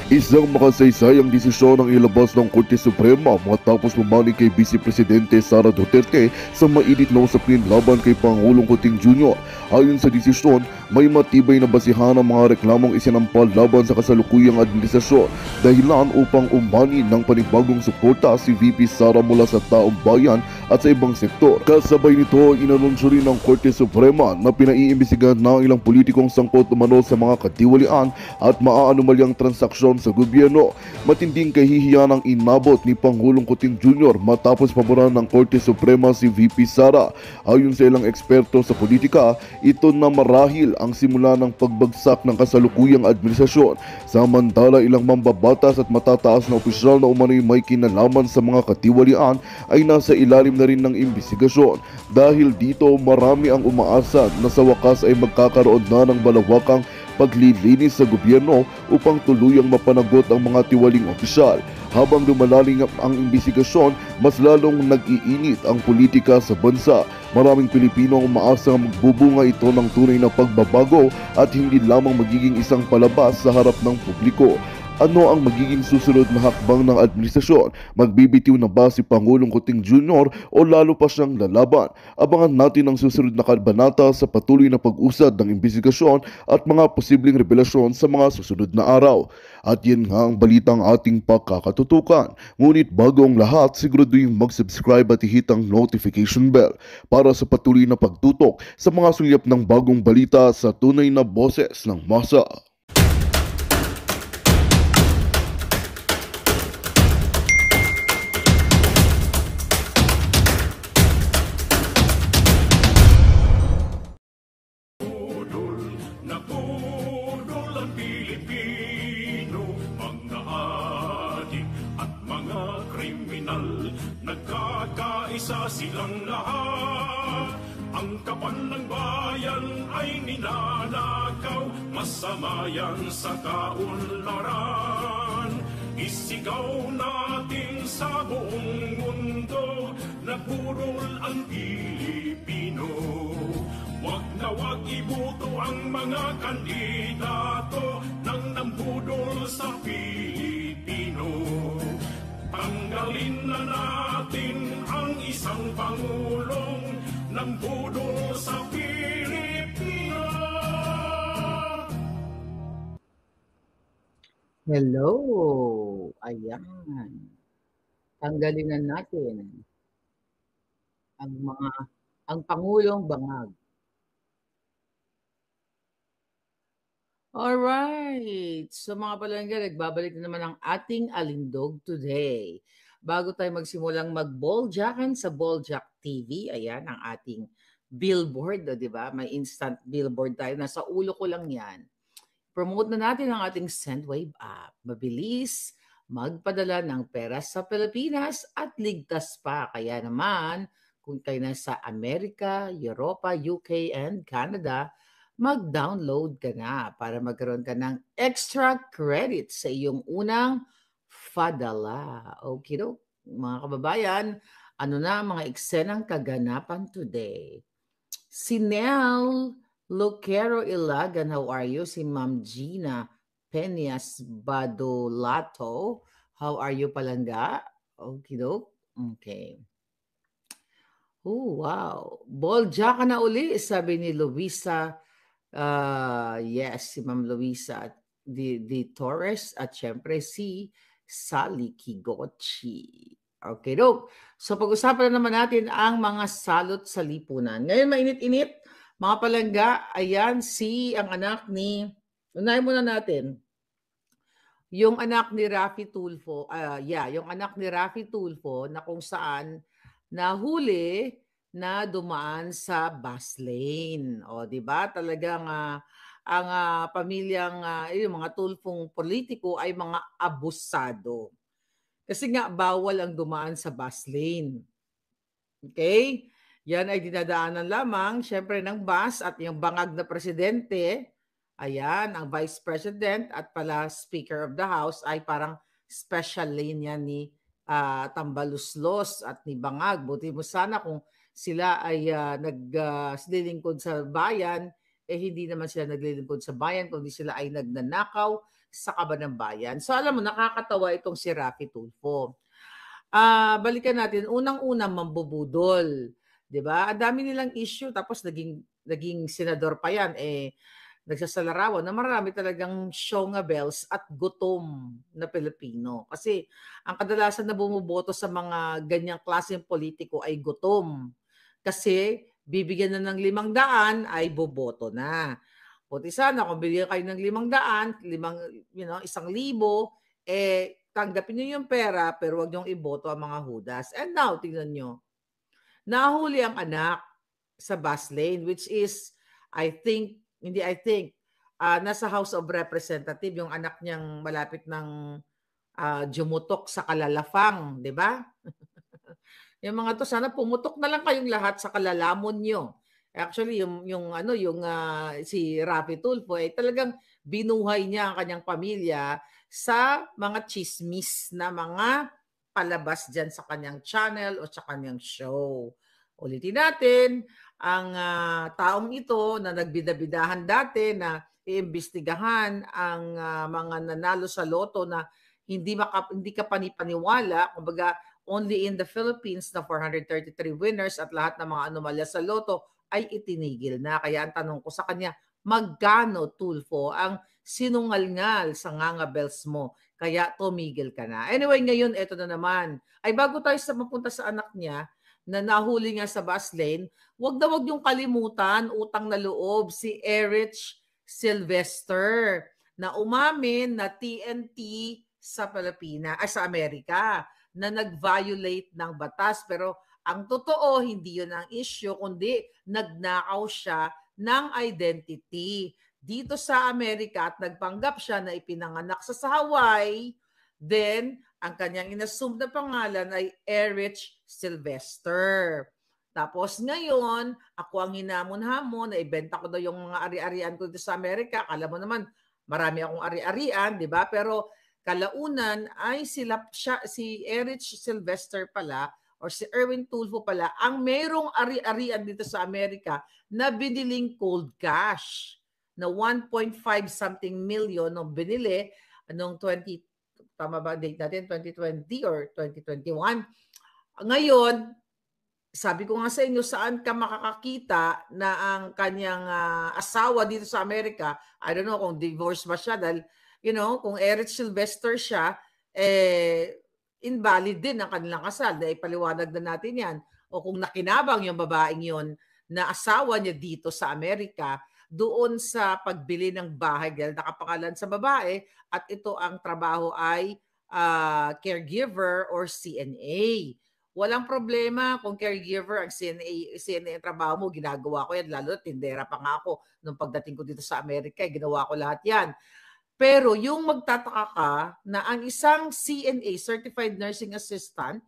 Isang makasaysayang desisyon ang ilabas ng Korte Suprema matapos mamani kay Vice Presidente Sara Duterte sa mainit na usapin laban kay Pangulong Kuting Jr. Ayon sa desisyon, may matibay na basihan ang mga reklamong isinampal laban sa kasalukuyang administrasyon dahilan upang umani ng panibagong suporta si VP Sara mula sa taong bayan at sa ibang sektor. Kasabay nito, inanunsyo rin ng Korte Suprema na pinaiimbestigahan na ang ilang politikong sangkot umano sa mga katiwalian at maaanumalyang transaksyon sa gobyerno. Matinding kahihiyan ang inabot ni Pangulong Kuting Jr. matapos paboran ng Korte Suprema si VP Sara. Ayon sa ilang eksperto sa politika, ito na marahil ang simula ng pagbagsak ng kasalukuyang administrasyon. Samantala, ilang mambabatas at matataas na opisyal na umano'y may kinalaman sa mga katiwalian ay nasa ilalim na rin ng imbestigasyon. Dahil dito, marami ang umaasa na sa wakas ay magkakaroon na ng balawakang paglilinis sa gobyerno upang tuluyang mapanagot ang mga tiwaling opisyal. Habang lumalalim ang imbestigasyon, mas lalong nag-iinit ang politika sa bansa. Maraming Pilipino ang umaasa na magbubunga ito ng tunay na pagbabago at hindi lamang magiging isang palabas sa harap ng publiko. Ano ang magiging susunod na hakbang ng administrasyon? Magbibitiw na ba si Pangulong Kuting Jr. o lalo pa siyang lalaban? Abangan natin ang susunod na kabanata sa patuloy na pag-usad ng imbestigasyon at mga posibleng revelasyon sa mga susunod na araw. At yan nga ang balitang ating pagkakatutukan. Ngunit bago ang lahat, siguraduhin mag-subscribe at i-hit ang notification bell para sa patuloy na pagtutok sa mga sulyap ng bagong balita sa tunay na boses ng masa. Nagkakaisa silang lahat. Ang kapal ng bayan ay ninanakaw. Masama yan sa kaunlaran. Isigaw natin sa buong mundo. Nagburol ang Pilipino. Wag na wag ibuto ang mga kandidato nang nambudol sa Pilipino. Tanggalin na natin ang isang pangulong ng budol sa Pilipinas. Hello! Ayan. Tanggalin na natin ang Pangulong Bangag. Alright. So mga palangga, nagbabalik na naman ang ating alindog today. Bago tayo magsimulang mag-balljackan sa Balljack TV, ayan ang ating billboard, di ba? May instant billboard tayo. Nasa ulo ko lang yan. Promote na natin ang ating Sendwave app. Mabilis, magpadala ng pera sa Pilipinas at ligtas pa. Kaya naman, kung kayo nasa Amerika, Europa, UK, and Canada, mag-download ka na para magkaroon ka ng extra credit sa iyong unang padala. Okay, mga kababayan, ano na mga eksenang kaganapan today? Si Nel Lucero Ilagan, how are you? Si Ma'am Gina Peñas Badolato, how are you palangga? Okay, okay. Oh, wow. Bolja ka na uli, sabi ni Luisa. Yes, si Ma'am Luisa di Torres at syempre si Sally Kigochi. Okay, so pag-usapan na naman natin ang mga salot sa lipunan. Ngayon mainit-init, mga palangga, ayan ang anak ni, unahin muna natin, yung anak ni Raffy Tulfo, yung anak ni Raffy Tulfo na kung saan nahuli na dumaan sa bus lane. O, di ba? Talagang ang pamilyang yung mga Tulfong politiko ay mga abusado. Kasi nga bawal ang dumaan sa bus lane. Okay? Yan ay dinadaanan lamang syempre ng bus at yung bangag na presidente. Ayan, ang Vice President at pala Speaker of the House ay parang special lane yan ni Tambaluslos at ni Bangag. Buti mo sana kung sila ay naglilingkod sa bayan, hindi naman sila naglilingkod sa bayan, kundi sila ay nagnanakaw sa Kaban ng Bayan. So alam mo, nakakatawa itong si Raffy Tulfo. Balikan natin, unang-unang mambubudol. 'Di ba? Ang dami nilang issue tapos naging senador pa 'yan nagsasalarawan na marami talagang syonga bells at gutom na Pilipino. Kasi ang kadalasan na bumuboto sa mga ganyang klaseng politiko ay gutom. Kasi bibigyan na ng 500 ay boboto na. Buti sana kung bigyan kayo ng 500, 1,000, tanggapin niyo yung pera pero wag niyong iboto ang mga hudas. And now, tingnan niyo. Nahuli ang anak sa bus lane, which is, nasa House of Representative, yung anak niyang malapit ng jumutok sa kalalafang, di ba? Yung mga to, sana pumutok na lang kayong lahat sa kalalamon nyo. Actually, si Raffy Tulfo ay talagang binuhay niya ang kanyang pamilya sa mga chismis na mga palabas dyan sa kanyang channel o sa kanyang show. Ulitin natin, ang taong ito na nagbidabidahan dati na iimbestigahan ang mga nanalo sa loto na hindi ka panipaniwala, kumbaga only in the Philippines na 433 winners at lahat ng mga anomalya sa loto ay itinigil na. Kaya ang tanong ko sa kanya, magkano, Tulfo, ang sinungal-ngal sa ngangabels mo? Kaya tumigil ka na. Anyway, ngayon, eto na naman. Ay bago tayo mapunta sa anak niya, na nahuli nga sa bus lane, wag yung kalimutan, utang na loob, si Erich Sylvester, na umamin na TNT sa sa Amerika, na nag-violate ng batas. Pero ang totoo, hindi yun ang issue, kundi nagnakaw siya ng identity dito sa Amerika at nagpanggap siya na ipinanganak sa Hawaii. Then, ang kanyang inassume na pangalan ay Erich Sylvester. Tapos ngayon, ako ang hinamon-hamon na ibenta ko daw yung mga ari-arian ko dito sa Amerika. Alam mo naman, marami akong ari-arian, di ba? Pero kalaunan ay si Erich Sylvester pala or si Erwin Tulfo pala ang mayroong ari-arian dito sa Amerika na biniling cold cash na 1.5 something million nung binili noong tama ba date natin, 2020 or 2021. Ngayon, sabi ko nga sa inyo, saan ka makakakita na ang kanyang asawa dito sa Amerika, I don't know kung divorce ba siya dahil, kung Erich Sylvester siya, invalid din ang kanilang kasal. Dahil ipaliwanag na natin yan. O kung nakinabang yung babaeng yon na asawa niya dito sa Amerika, doon sa pagbili ng bahay dahil nakapangalan sa babae at ito ang trabaho ay caregiver or CNA. Walang problema kung caregiver ang CNA ang trabaho mo, ginagawa ko yan, lalo tindera pa nga ako nung pagdating ko dito sa Amerika, ginawa ko lahat yan. Pero yung magtataka ka na ang isang CNA, Certified Nursing Assistant,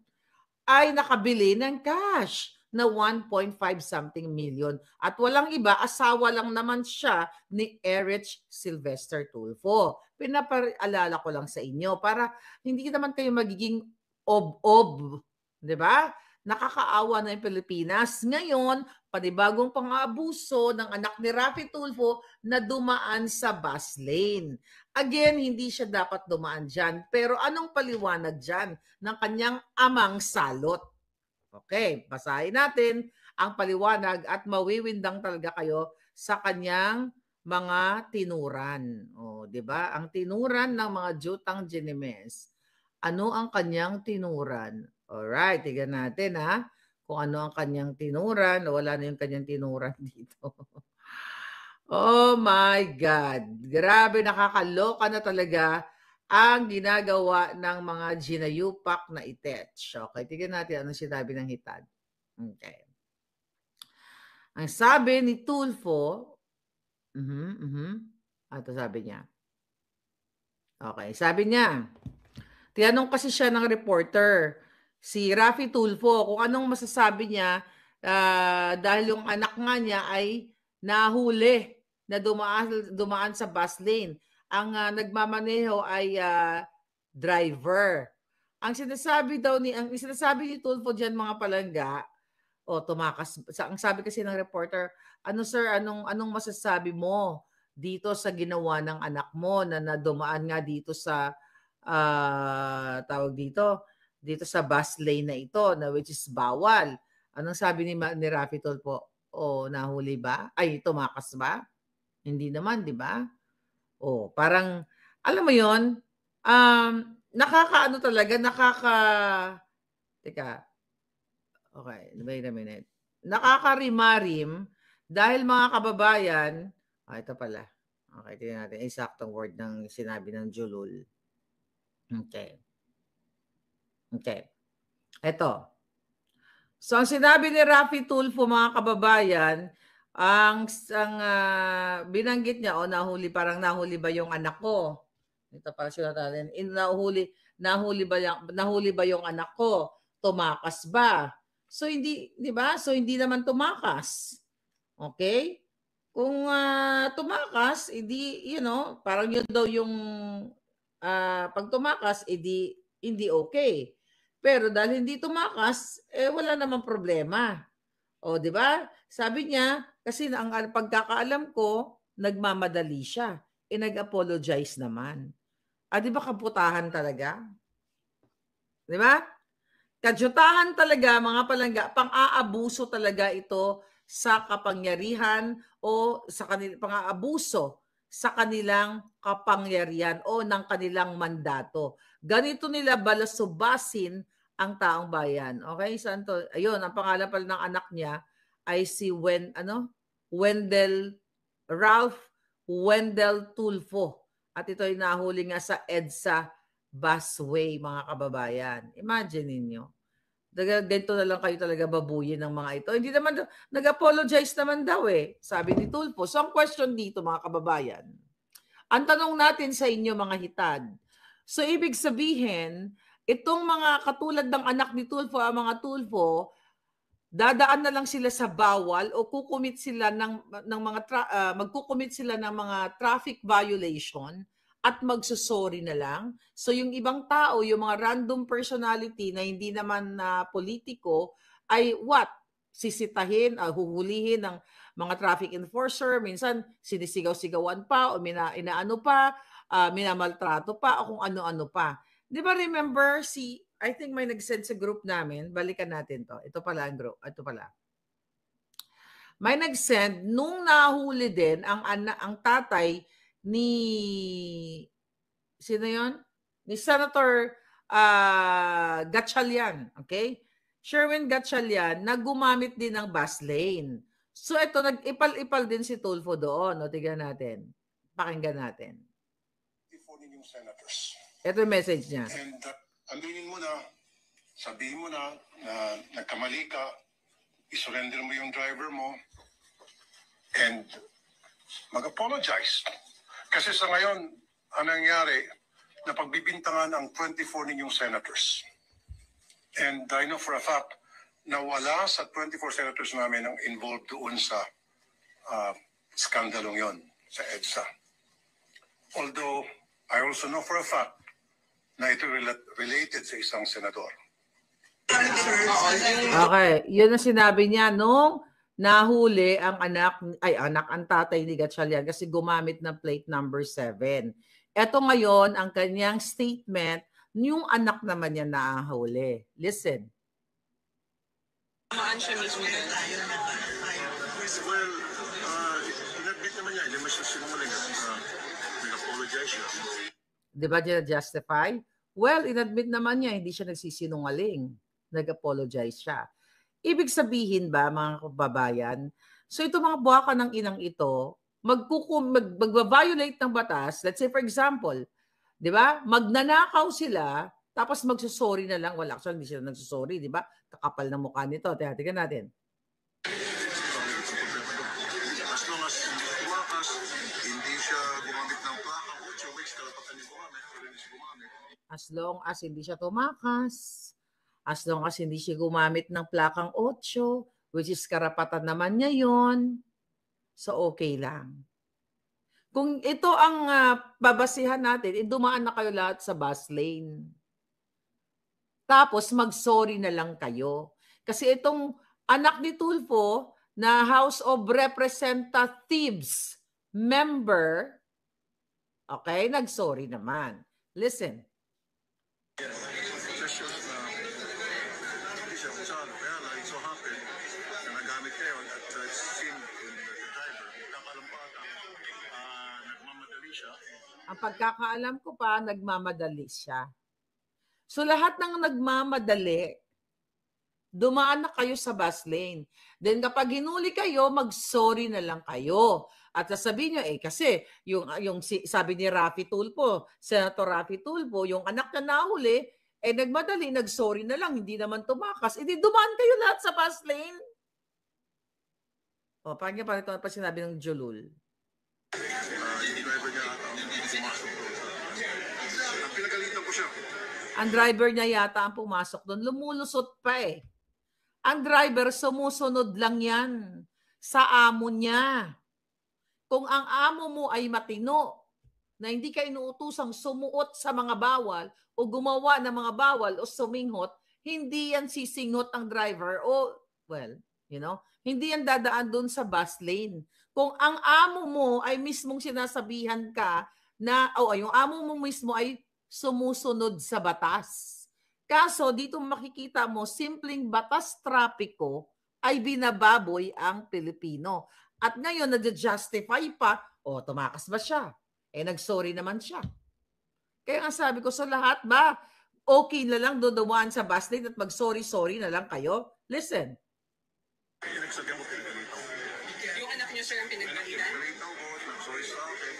ay nakabili ng cash na 1.5 something million. At walang iba, asawa lang naman siya ni Erich Sylvester Tulfo. Pinapaalala ko lang sa inyo para hindi naman kayo magiging ob-ob. 'Di ba? Nakakaawa na yung Pilipinas. Ngayon, panibagong pang-aabuso ng anak ni Raffy Tulfo na dumaan sa bus lane. Again, hindi siya dapat dumaan dyan. Pero anong paliwanag dyan ng kanyang amang salot? Okay, basahin natin ang paliwanag at mawiwindang talaga kayo sa kanyang mga tinuran. O, 'di ba? Ang tinuran ng mga jutang Ginemes. Ano ang kanyang tinuran? Alright, tignan natin kung ano ang kanyang tinuran. Wala na yung kanyang tinuran dito. Oh my God. Grabe, nakakaloka na talaga ang ginagawa ng mga ginayupak na itech. Okay, tignan natin ano sinabi ng hitad. Okay. Ang sabi ni Tulfo, ito sabi niya. Okay, sabi niya, tinanong kasi siya ng reporter, si Raffy Tulfo, kung anong masasabi niya dahil yung anak nga niya ay nahuli na dumaan sa bus lane. Ang nagmamaneho ay driver. Ang sinasabi ni Tulfo diyan mga palangga, tumakas. Ang sabi kasi ng reporter, ano sir, anong masasabi mo dito sa ginawa ng anak mo na nadumaan nga dito sa tawag dito sa bus lane na ito na which is bawal. Anong sabi ni Raffy Tulfo? O nahuli ba? Ay, tumakas ba? Hindi naman, di ba? O, parang, alam mo yon, nakakaano talaga, teka, okay, wait a minute. Nakakarimarim dahil mga kababayan, ito pala. Okay, tingnan natin. Eksaktong word ng sinabi ng Julul. Okay. Ito. So, ang sinabi ni Raffy Tulfo, mga kababayan, ang binanggit niya, nahuli ba yung anak ko? Ito pala siya natin. Nahuli ba yung anak ko? Tumakas ba? So, hindi, di ba? So, hindi naman tumakas. Okay? Kung tumakas, edi, parang yun daw yung pag tumakas, edi, hindi okay. Pero dahil hindi tumakas, wala namang problema. O, di ba? Sabi niya, kasi ang pagkakaalam ko, nagmamadali siya. Nag-apologize naman. Di ba kaputahan talaga? Di ba? Kadyutahan talaga, mga palangga, pang-aabuso talaga ito sa kapangyarihan o sa pang-aabuso sa kanilang kapangyarihan o ng kanilang mandato. Ganito nila balasubasin ang taong bayan. Okay, Santo? Ayun, ang pangalan pala ng anak niya ay si Ralph Wendell Tulfo. At ito ay nahuli nga sa EDSA busway, mga kababayan. Imagine ninyo. Ganito na lang kayo talaga babuyin ng mga ito. Hindi naman, nag-apologize naman daw sabi ni Tulfo. So ang question dito, mga kababayan, ang tanong natin sa inyo, mga hitad, so ibig sabihin, itong mga katulad ng anak ni Tulfo, ang mga Tulfo, dadaan na lang sila sa bawal o magkukumit sila ng mga traffic violation at magsusorry na lang. So yung ibang tao, yung mga random personality na hindi naman politiko, ay what? Sisitahin, huhulihin ng mga traffic enforcer, minsan sinisigaw-sigawan pa o inaano pa, minamaltrato pa o kung ano-ano pa. Di ba remember I think may nag-send sa group namin, balikan natin to. Ito pala ang group, ito pala. May nag-send nung nahuli din ang tatay ni sino yon? Ni Senator Gatchalian, okay? Sherwin Gatchalian na gumamit din ng bus lane. So ito, nag-ipal-ipal din si Tulfo doon. Tignan natin. Pakinggan natin. Ninyong senators. Ito yung message niya. And aminin mo na, sabihin mo na nagkamali ka, isurrender mo yung driver mo, and mag-apologize. Kasi sa ngayon, ang nangyari, napagbibintangan ang 24 ninyong senators. And I know for a fact na wala sa 24 senators namin ang involved doon sa skandalong yon sa EDSA. Although, I also know for a fact na ito related sa isang senador. Okay, yun ang sinabi niya nung nahuli ang ang tatay ni Gatchalian kasi gumamit ng plate number 7. Ito ngayon ang kanyang statement, yung anak naman niya nahuli. Listen. Well, inadmit naman niya, hindi mo siya sinungaling nag-apologize siya. Di ba niya justify? Well, inadmit naman niya, hindi siya nagsisinungaling. Nag-apologize siya. Ibig sabihin ba, mga kababayan, so ito mga buwaka ng inang ito, mag-violate ng batas, let's say for example, di ba, magnanakaw sila, tapos magsusorry na lang. Wala, actually, hindi sila nagsusorry, di ba? Kakapal na mukha nito. Tingnan natin. As long as tumakas, hindi siya gumamit ng plakang 8 weeks, karapatan niya gumamit, pero hindi siya gumamit. As long as hindi siya tumakas, as long as hindi siya gumamit ng plakang 8, which is karapatan naman niya yon, so okay lang. Kung ito ang babasihan natin, dumaan na kayo lahat sa bus lane. Tapos mag-sorry na lang kayo. Kasi itong anak ni Tulfo na House of Representatives, member, okay, nag-sorry naman. Listen. Just shows na hindi siya usado. Kaya lang, it so happened na nagamit kayo at it's seen in the driver. Kakalam pa ata, nagmamadali siya. Ang pagkakaalam ko pa, nagmamadali siya. So lahat ng nagmamadali, dumaan na kayo sa bus lane. Then kapag hinuli kayo, mag-sorry na lang kayo. At sasabihin nyo, kasi sabi ni Raffy Tulfo, Senator Raffy Tulfo, yung anak na nahuli, nagmadali, nag-sorry na lang, hindi naman tumakas. Dumaan kayo lahat sa bus lane. O, paano pa sinabi ng Jolul? Yung driver niya ata, pumasok doon. Ang pinagalitan ko siya. Ang driver niya yata ang pumasok doon. Lumulusot pa eh. Ang driver, sumusunod lang yan sa amo niya. Kung ang amo mo ay matino, na hindi ka inuutusang sumuot sa mga bawal o gumawa ng mga bawal o suminghot, hindi yan sisinghot ang driver o, well, hindi yan dadaan doon sa bus lane. Kung ang amo mo ay mismong sinasabihan ka na, yung amo mo mismo ay sumusunod sa batas. Kaso dito makikita mo, simpleng batas trapiko ay binababoy ang Pilipino. At ngayon, nag-justify pa, tumakas ba siya? Nag-sorry naman siya. Kaya nga sabi ko sa lahat ba, okay na lang dodawaan sa bus lane at mag-sorry-sorry na lang kayo? Listen. Pinagsabihan ko pinagalitan. Yung anak niyo, sir, ang pinagalitan? Pinagalitan ko, sorry sa akin.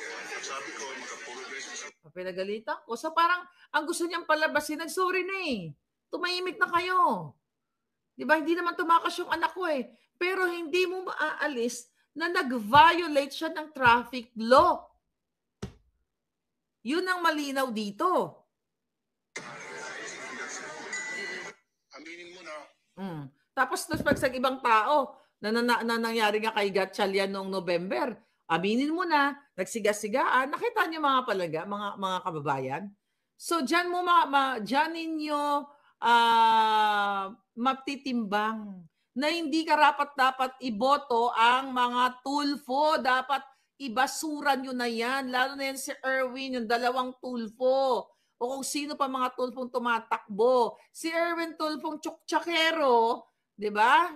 Sabi ko, mag-apologize sa Pinagalitan ko. So parang ang gusto niyang palabasin, nag-sorry na eh. Tumahimik na kayo. Diba? Hindi naman tumakas yung anak ko eh. Pero hindi mo maaalis na nag-violate siya ng traffic law. Yun ang malinaw dito. Aminin mo na. Tapos pag sa ibang tao, na nangyari nga kay Gatchalian noong November, aminin mo na, nagsiga-sigaan, nakita niyo mga palaga, mga kababayan. So diyan mo diyan ninyo matitimbang na hindi karapat-dapat iboto ang mga Tulfo. Dapat ibasura nyo na yan. Lalo na yan si Erwin, yung 2 Tulfo. O kung sino pa mga Tulfong tumatakbo. Si Erwin Tulfong tsuktsakhero, di ba?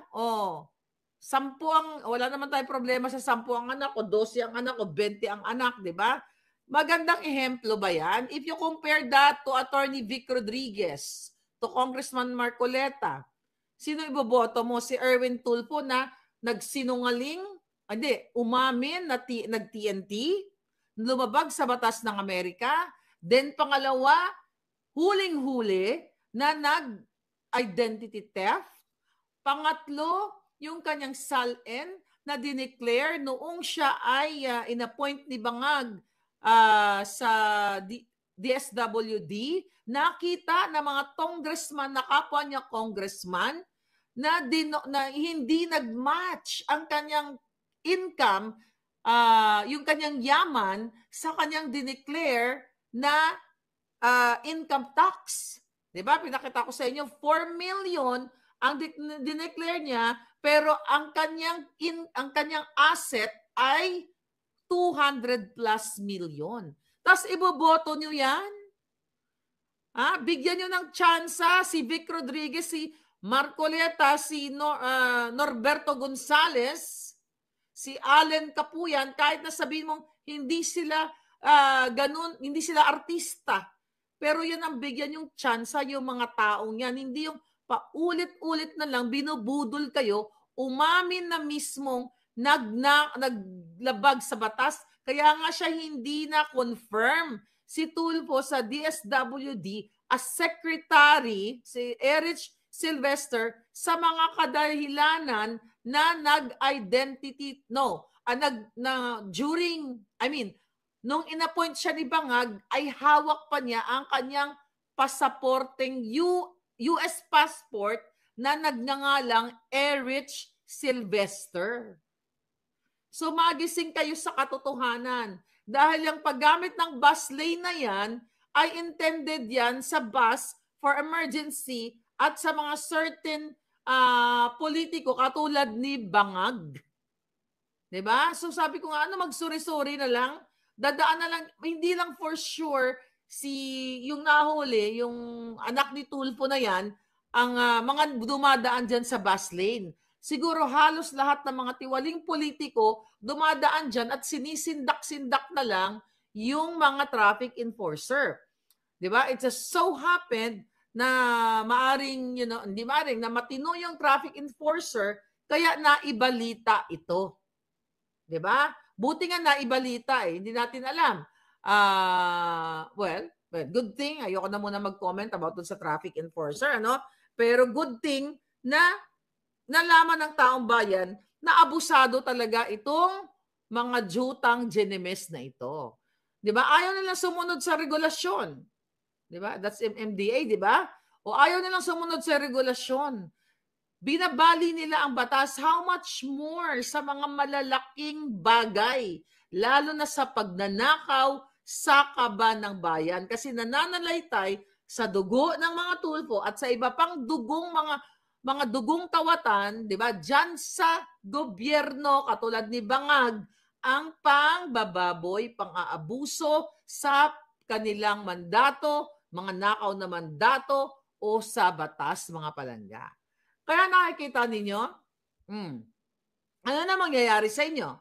Wala naman tayong problema sa 10 ang anak, o 12 ang anak, o 20 ang anak, di ba? Magandang ehemplo ba yan? If you compare that to Attorney Vic Rodriguez, to Congressman Marcoleta, sino iboboto mo? Si Erwin Tulfo na nagsinungaling, umamin na nag-TNT, lumabag sa batas ng Amerika, then pangalawa, huling-huli na nag-identity theft, pangatlo, yung kanyang SALN na dineclare noong siya ay inappoint ni Bangag sa DSWD, nakita na mga congressman na kapwa niya congressman na hindi nag-match ang kanyang income, yung kanyang yaman sa kanyang dineclare na income tax. Diba? Pinakita ko sa inyo, 4 million ang dineclare niya, pero ang kanyang asset ay 200 plus million. Tapos iboboto nyo yan? Bigyan nyo ng tsansa si Vic Rodriguez, si Marcoleta, si Norberto Gonzales, si Allen Capuyan, kahit na sabihin mong hindi sila ganun, hindi sila artista. Pero yan ang bigyan yung tsansa yung mga taong yan. Hindi yung paulit-ulit na lang binubudol kayo, umamin na mismong naglabag sa batas. Kaya nga siya hindi na confirm si Tulfo sa DSWD as secretary, si Erich Sylvester, sa mga kadahilanan na nung inappoint siya ni Bangag, ay hawak pa niya ang kanyang pasaporteng US passport na nagngangalang Erich Sylvester. So magising kayo sa katotohanan. Dahil yung paggamit ng bus lane na yan ay intended yan sa bus for emergency at sa mga certain politiko katulad ni Bangag. 'Diba? So sabi ko nga, magsuri-suri na lang. Dadaan na lang, hindi lang for sure yung nahuli, yung anak ni Tulfo na yan, ang mga dumadaan dyan sa bus lane. Siguro halos lahat ng mga tiwaling politiko dumadaan dyan at sinisindak-sindak na lang yung mga traffic enforcer. Diba? It just so happened na maaring, hindi maaring, na matino yung traffic enforcer, kaya naibalita ito. Diba? Buti nga naibalita hindi natin alam. Well, good thing. Ayoko na muna mag-comment about dun sa traffic enforcer, Pero good thing na nalaman ng taong bayan na abusado talaga itong mga jutang genemes na ito. Diba? Ayaw nilang sumunod sa regulasyon. Diba? That's MMDA, diba? O ayaw nilang sumunod sa regulasyon. Binabali nila ang batas, how much more sa mga malalaking bagay, lalo na sa pagnanakaw sa kaban ng bayan. Kasi nananalaytay sa dugo ng mga Tulfo at sa iba pang dugong mga dugong tawatan, di ba? Diyan sa gobyerno, katulad ni Bangag, ang pangbababoy, pang-aabuso sa kanilang mandato, mga nakaw na mandato o sa batas, mga palangga. Kaya nakikita ninyo, ano na mangyayari sa inyo?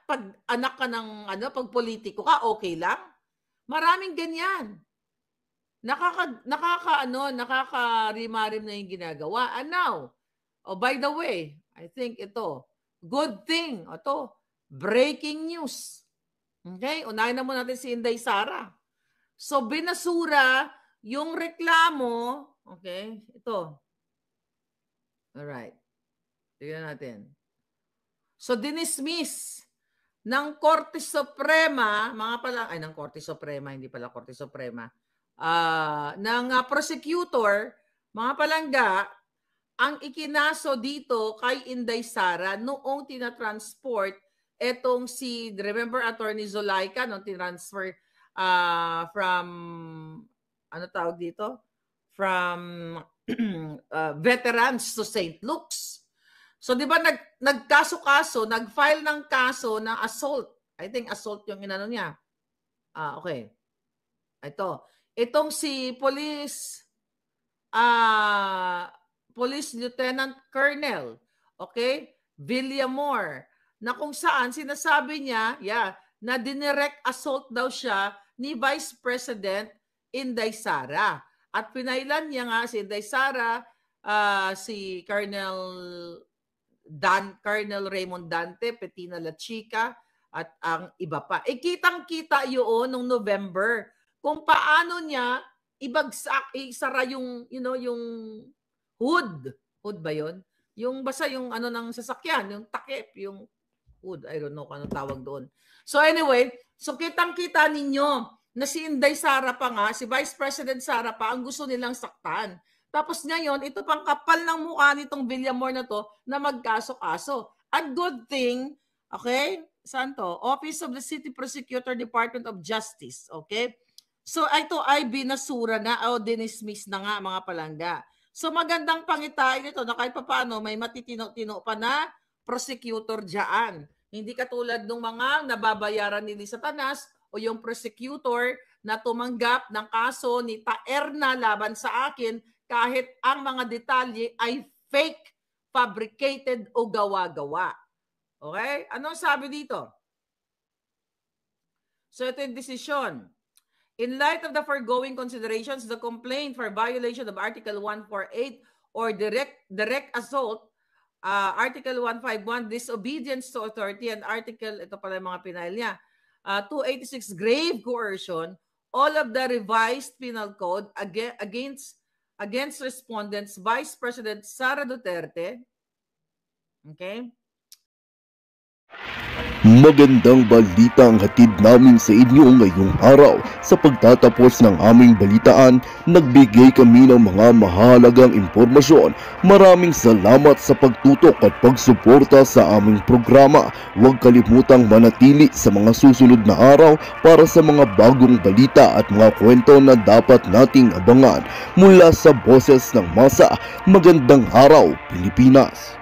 Pag anak ka ng pag politiko ka, okay lang? Maraming ganyan. Nakakarimarim na yung ginagawa. And now, by the way, I think ito, good thing, breaking news. Okay? Unahin na muna natin si Inday Sara. So, binasura yung reklamo. Okay, ito. Alright. Tignan natin. So, dinismiss ng Korte Suprema, ng Korte Suprema, hindi pala Korte Suprema, ng prosecutor, mga palangga, ang ikinaso dito kay Inday Sara noong tinatransport etong remember Attorney Zulaika, nung tinransfer from, tawag dito? From veterans to St. Luke's. So, di ba nagkaso-kaso, nag-file ng kaso na assault. I think assault yung inano niya. Okay. Itong si Police Lieutenant Colonel, okay, Villamor, na kung saan sinasabi niya, na dinirect assault daw siya ni Vice President Inday Sara. At pinailan niya nga si Inday Sara, si Colonel Raymond Dante, Petina La Chica, at ang iba pa. Kitang-kita yun nung November kung paano niya ibagsak, isara yung hood. Hood ba yun? Yung basta yung ng sasakyan, yung takip, yung hood. I don't know kung anong tawag doon. So anyway, kitang-kita ninyo na si Inday Sara pa nga, si Vice President Sara pa, ang gusto nilang saktan. Tapos ngayon, ito pang kapal ng mukha nitong Villamor na to na magkaso-kaso. A good thing, okay? Saan to? Office of the City Prosecutor, Department of Justice, okay? So ito ay binasura na o dinismiss na nga, mga palangga. So magandang pangitain ito na kahit paano may matitino-tino pa na prosecutor dyan. Hindi katulad ng mga nababayaran ni Satanas o yung prosecutor na tumanggap ng kaso ni Taerna laban sa akin kahit ang mga detalye ay fake, fabricated o gawa-gawa. Okay? Anong sabi dito? So ito yung desisyon. In light of the foregoing considerations, the complaint for violation of Article 148 or direct assault, Article 151, disobedience to authority, and Article, ito pala yung mga pinail niya, 286, grave coercion, all of the revised penal code against respondents, Vice President Sara Duterte. Okay? Magandang balita ang hatid namin sa inyo ngayong araw. Sa pagtatapos ng aming balitaan, nagbigay kami ng mga mahalagang impormasyon. Maraming salamat sa pagtutok at pagsuporta sa aming programa. Huwag kalimutang manatili sa mga susunod na araw para sa mga bagong balita at mga kwento na dapat nating abangan. Mula sa Boses ng Masa, magandang araw, Pilipinas!